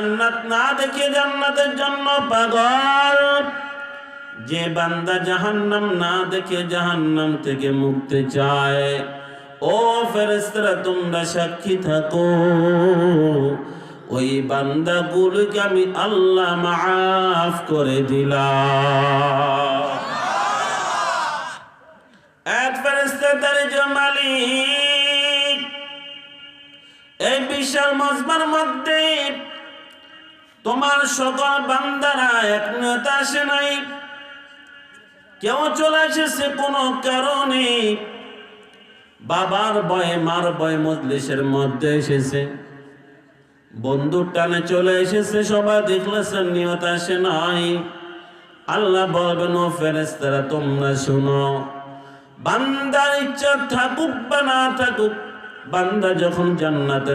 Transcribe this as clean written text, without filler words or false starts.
জান্নাত না দেখে জান্নাতের জন্য পাগল, যে বান্দা জাহান্নাম না দেখে জাহান্নাম থেকে মুক্তি চায়, ও ফেরেশতারা তোমরা সাক্ষী থাকো, ওই বান্দাগুলোকে আমি আল্লাহ মাফ করে দিলাম। এক ফেরেশতা তারে যে মালিক, এই বিশাল মজমার মধ্যে তোমার সকল বান্দারা এক নিয়তে আসে নাই, কেউ চলে এসেছে কোনো কারণে, বাবার ভয়ে মার ভয়ে মজলিসের মধ্যে এসেছে, বন্ধুর টানে চলে এসেছে, সবাই ইখলাসের নিয়ত আসে নাই। আল্লাহ বলবেন ও ফেরেশতারা তোমরা শুনো, বান্দার ইচ্ছা থাকুক বা না থাকুক, বান্দা যখন জান্নাতের